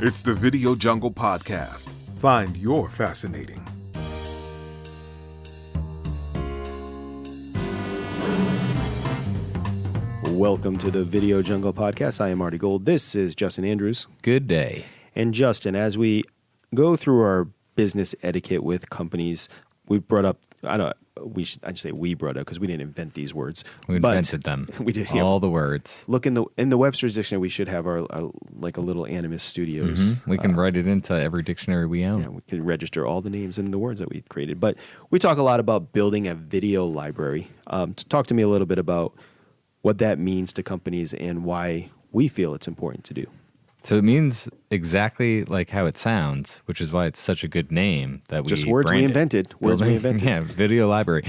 It's the Video Jungle Podcast. Find your fascinating. Welcome to the Video Jungle Podcast. I am Arty Gold. This is Justin Andrews. Good day. And Justin, as we go through our business etiquette with companies, we've brought up, I should say we brought up because we didn't invent these words. We invented them. We did. All the words. Look, in the Webster's Dictionary, we should have our like a little Animus Studios. Mm-hmm. We can write it into every dictionary we own. Yeah, we can register all the names and the words that we created. But we talk a lot about building a video library. Talk to me a little bit about what that means to companies and why we feel it's important to do. So it means exactly like how it sounds, which is why it's such a good name that we just words we invented. Words we invented. Yeah, video library.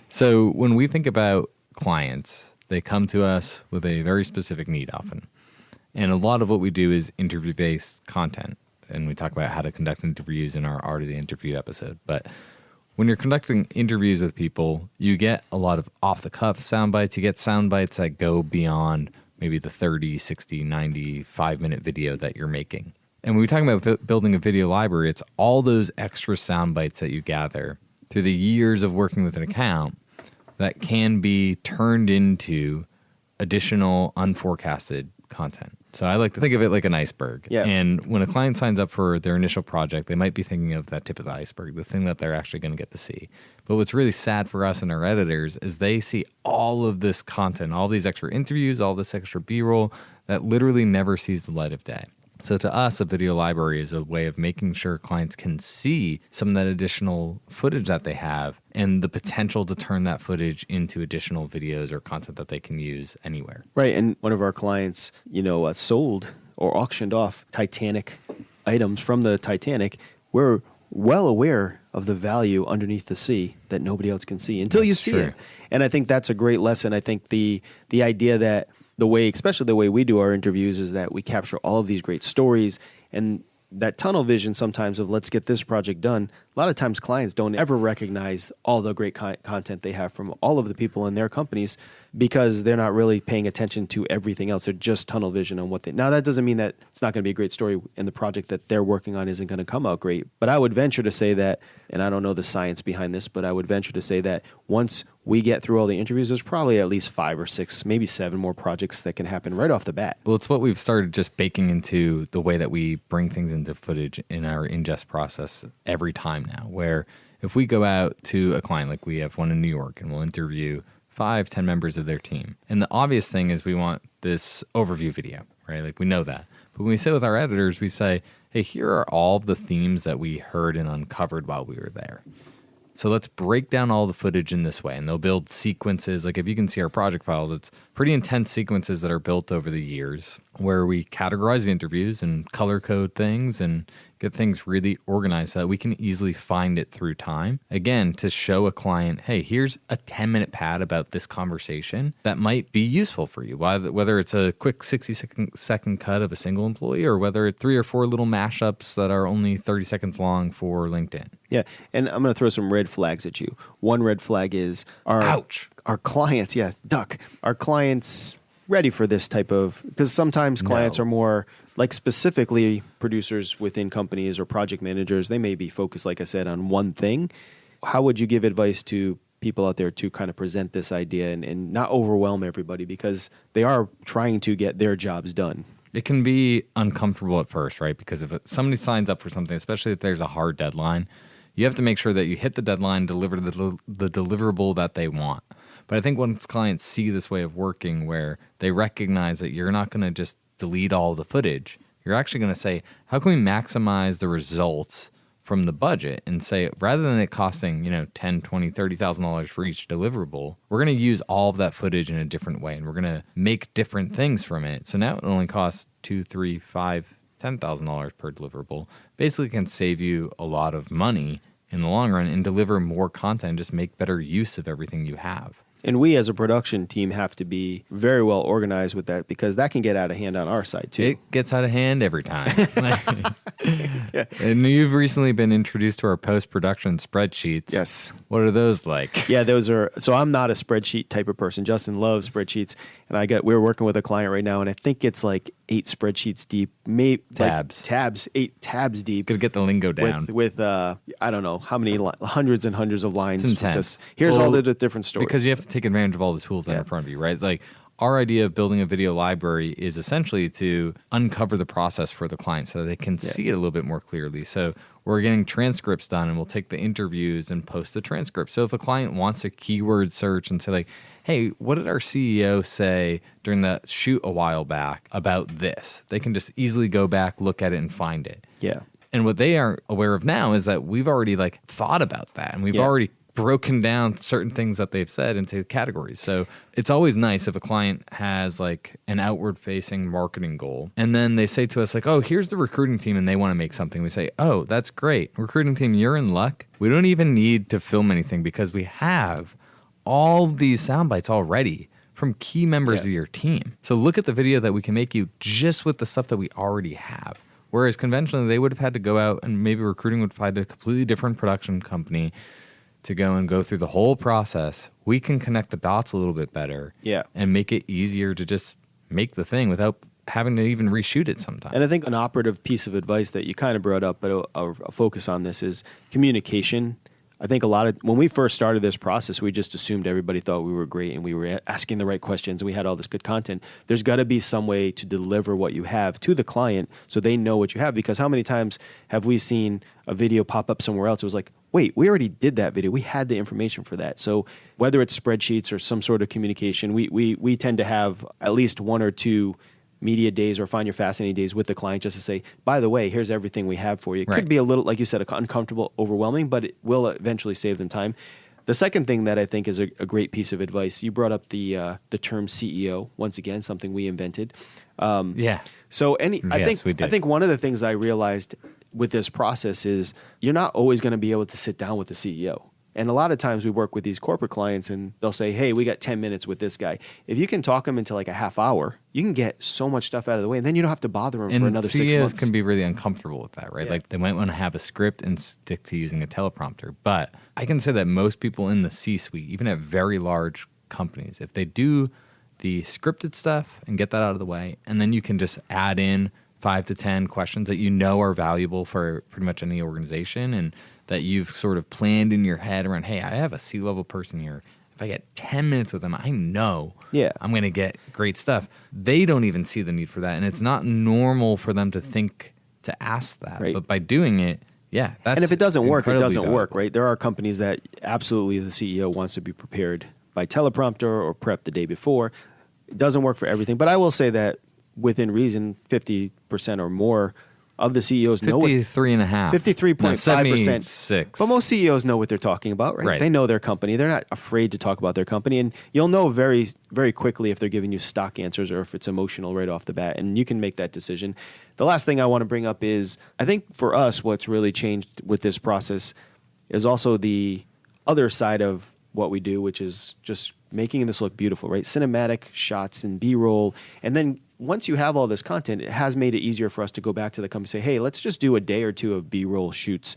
So when we think about clients, they come to us with a very specific need often. And a lot of what we do is interview-based content. And we talk about how to conduct interviews in our Art of the Interview episode. But when you're conducting interviews with people, you get a lot of off-the-cuff sound bites. You get sound bites that go beyond maybe the 30, 60, 95-minute video that you're making. And when we're talking about building a video library, it's all those extra sound bites that you gather through the years of working with an account that can be turned into additional unforecasted content. So I like to think of it like an iceberg. Yeah. And when a client signs up for their initial project, they might be thinking of that tip of the iceberg, the thing that they're actually going to get to see. But what's really sad for us and our editors is they see all of this content, all these extra interviews, all this extra B-roll that literally never sees the light of day. So to us, a video library is a way of making sure clients can see some of that additional footage that they have and the potential to turn that footage into additional videos or content that they can use anywhere. Right, and one of our clients, sold or auctioned off Titanic items from the Titanic. We're well aware of the value underneath the sea that nobody else can see until you see it. And I think that's a great lesson. I think the idea that especially the way we do our interviews is that we capture all of these great stories and that tunnel vision sometimes of let's get this project done. A lot of times clients don't ever recognize all the great content they have from all of the people in their companies because they're not really paying attention to everything else. They're just tunnel vision on now that doesn't mean that it's not going to be a great story and the project that they're working on isn't going to come out great. But I would venture to say that, and I don't know the science behind this, but I would venture to say that once we get through all the interviews, there's probably at least 5 or 6, maybe 7 more projects that can happen right off the bat. Well, it's what we've started just baking into the way that we bring things into footage in our ingest process every time now, where if we go out to a client, like we have one in New York, and we'll interview 5-10 members of their team. And the obvious thing is we want this overview video, right? Like we know that. But when we sit with our editors, we say, hey, here are all of the themes that we heard and uncovered while we were there. So let's break down all the footage in this way. And they'll build sequences. Like if you can see our project files, it's pretty intense sequences that are built over the years where we categorize the interviews and color code things and get things really organized so that we can easily find it through time. Again, to show a client, hey, here's a 10-minute pad about this conversation that might be useful for you, whether it's a quick 60-second cut of a single employee or whether it's 3 or 4 little mashups that are only 30 seconds long for LinkedIn. Yeah, and I'm going to throw some red flags at you. One red flag is our clients, our clients ready for this type of, because sometimes clients are more like specifically producers within companies or project managers. They may be focused, like I said, on one thing. How would you give advice to people out there to kind of present this idea and not overwhelm everybody because they are trying to get their jobs done? It can be uncomfortable at first, right? Because if somebody signs up for something, especially if there's a hard deadline, you have to make sure that you hit the deadline, deliver the deliverable that they want. But I think once clients see this way of working where they recognize that you're not going to just delete all the footage, you're actually going to say, how can we maximize the results from the budget and say, rather than it costing, $10, $20, $30,000 for each deliverable, we're going to use all of that footage in a different way and we're going to make different things from it. So now it only costs $2, $3, $5, $10,000 per deliverable. Basically can save you a lot of money in the long run and deliver more content, just make better use of everything you have. And we as a production team have to be very well organized with that because that can get out of hand on our side too. It gets out of hand every time. Yeah. And you've recently been introduced to our post-production spreadsheets. Yes. What are those like? Yeah, those are, so I'm not a spreadsheet type of person. Justin loves spreadsheets. And we're working with a client right now, and I think it's like 8 spreadsheets deep. Tabs. 8 tabs deep. Gotta get the lingo down. With I don't know how many, hundreds and hundreds of lines. It's intense. Here's all the different stories. Because you have to take advantage of all the tools that are in front of you, right? Like, our idea of building a video library is essentially to uncover the process for the client so that they can see it a little bit more clearly. So we're getting transcripts done, and we'll take the interviews and post the transcript. So if a client wants a keyword search and say like, hey, what did our CEO say during the shoot a while back about this? They can just easily go back, look at it, and find it. Yeah. And what they aren't aware of now is that we've already like thought about that, and we've already broken down certain things that they've said into categories. So it's always nice if a client has like an outward facing marketing goal, and then they say to us like, oh, here's the recruiting team and they want to make something. We say, oh, that's great. Recruiting team, you're in luck. We don't even need to film anything because we have all these sound bites already from key members of your team. So look at the video that we can make you just with the stuff that we already have. Whereas conventionally they would have had to go out and maybe recruiting would find a completely different production company to go through the whole process. We can connect the dots a little bit better and make it easier to just make the thing without having to even reshoot it sometimes. And I think an operative piece of advice that you kind of brought up, but a focus on this is communication. I think when we first started this process, we just assumed everybody thought we were great and we were asking the right questions and we had all this good content. There's got to be some way to deliver what you have to the client so they know what you have. Because how many times have we seen a video pop up somewhere else? It was like, wait, we already did that video. We had the information for that. So whether it's spreadsheets or some sort of communication, we tend to have at least 1 or 2 media days or Find Your Fascinating days with the client just to say, by the way, here's everything we have for you. It could be a little, like you said, uncomfortable, overwhelming, but it will eventually save them time. The second thing that I think is a great piece of advice, you brought up the term CEO, once again, something we invented. So I think one of the things I realized with this process is you're not always going to be able to sit down with the CEO. And a lot of times we work with these corporate clients and they'll say, hey, we got 10 minutes with this guy. If you can talk them into like a half hour, you can get so much stuff out of the way. And then you don't have to bother them for another 6 months. CEOs can be really uncomfortable with that, right? Yeah. Like they might want to have a script and stick to using a teleprompter. But I can say that most people in the C-suite, even at very large companies, if they do the scripted stuff and get that out of the way, and then you can just add in 5 to 10 questions that you know are valuable for pretty much any organization and that you've sort of planned in your head around, hey, I have a C-level person here. If I get 10 minutes with them, I know I'm going to get great stuff. They don't even see the need for that. And it's not normal for them to think to ask that. Right. But by doing it, that's and if it doesn't work, it doesn't valuable. work, right? There are companies that absolutely the CEO wants to be prepared by teleprompter or prep the day before. It doesn't work for everything. But I will say that within reason, 50% or more of the CEOs know 53.5%. 53.5%. But most CEOs know what they're talking about, right? They know their company. They're not afraid to talk about their company. And you'll know very, very quickly if they're giving you stock answers or if it's emotional right off the bat. And you can make that decision. The last thing I want to bring up is, I think for us, what's really changed with this process is also the other side of what we do, which is just making this look beautiful, right? Cinematic shots and B-roll. And then once you have all this content, it has made it easier for us to go back to the company and say, hey, let's just do a day or 2 of B-roll shoots,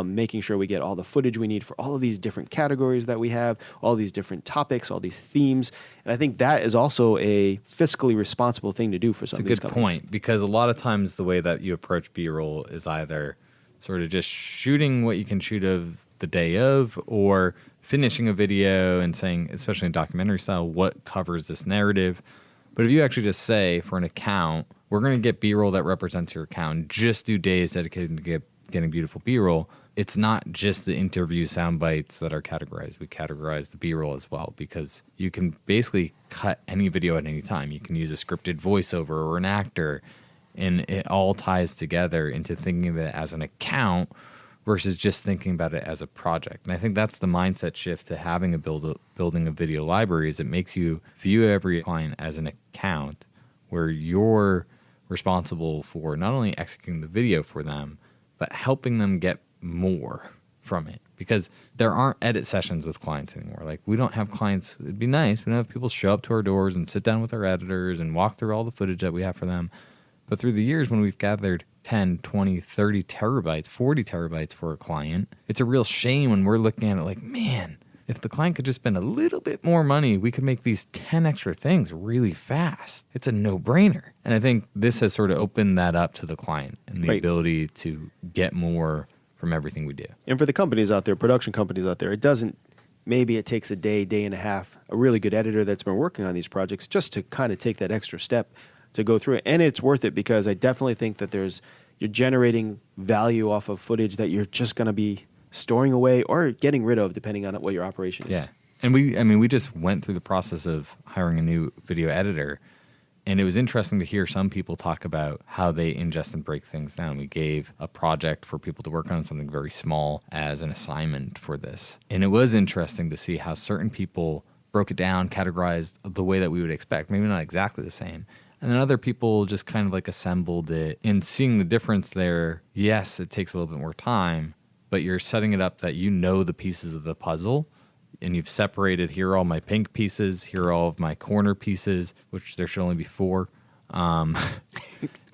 making sure we get all the footage we need for all of these different categories that we have, all these different topics, all these themes. And I think that is also a fiscally responsible thing to do for some of these companies. It's a good point, because a lot of times the way that you approach B-roll is either sort of just shooting what you can shoot of the day of, or finishing a video and saying, especially in documentary style, what covers this narrative. But if you actually just say, for an account, we're going to get B-roll that represents your account, just do days dedicated to getting beautiful B-roll, it's not just the interview sound bites that are categorized. We categorize the B-roll as well, because you can basically cut any video at any time. You can use a scripted voiceover or an actor, and it all ties together into thinking of it as an account versus just thinking about it as a project. And I think that's the mindset shift to having building a video library, is it makes you view every client as an account where you're responsible for not only executing the video for them, but helping them get more from it, because there aren't edit sessions with clients anymore. Like, we don't have clients. It'd be nice. We don't have people show up to our doors and sit down with our editors and walk through all the footage that we have for them. But through the years, when we've gathered 10, 20, 30 terabytes, 40 terabytes for a client, it's a real shame when we're looking at it like, man, if the client could just spend a little bit more money, we could make these 10 extra things really fast. It's a no-brainer. And I think this has sort of opened that up to the client and the ability to get more from everything we do. And for the companies out there, production companies out there, maybe it takes a day, day and a half, a really good editor that's been working on these projects just to kind of take that extra step to go through it. And it's worth it, because I definitely think that you're generating value off of footage that you're just going to be storing away or getting rid of, depending on what your operation is. Yeah. And we just went through the process of hiring a new video editor, and it was interesting to hear some people talk about how they ingest and break things down. We gave a project for people to work on, something very small, as an assignment for this. And it was interesting to see how certain people broke it down, categorized the way that we would expect, maybe not exactly the same. And then other people just kind of like assembled it. And seeing the difference there, yes, it takes a little bit more time, but you're setting it up that you know the pieces of the puzzle, and you've separated, here are all my pink pieces, here are all of my corner pieces, which there should only be 4. 4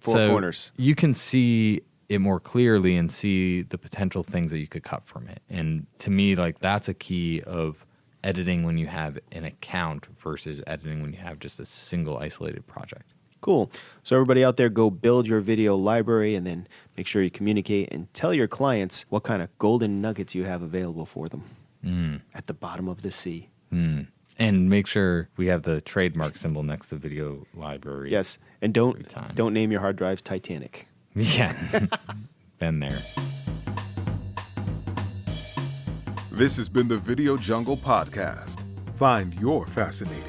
corners. You can see it more clearly and see the potential things that you could cut from it. And to me, like, that's a key of editing when you have an account versus editing when you have just a single isolated project. Cool. So everybody out there, go build your video library, and then make sure you communicate and tell your clients what kind of golden nuggets you have available for them at the bottom of the sea. And make sure we have the trademark symbol next to video library. Yes, and don't name your hard drives Titanic. Yeah, been there. This has been the Video Jungle Podcast. Find your fascinating,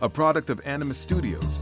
a product of Animus Studios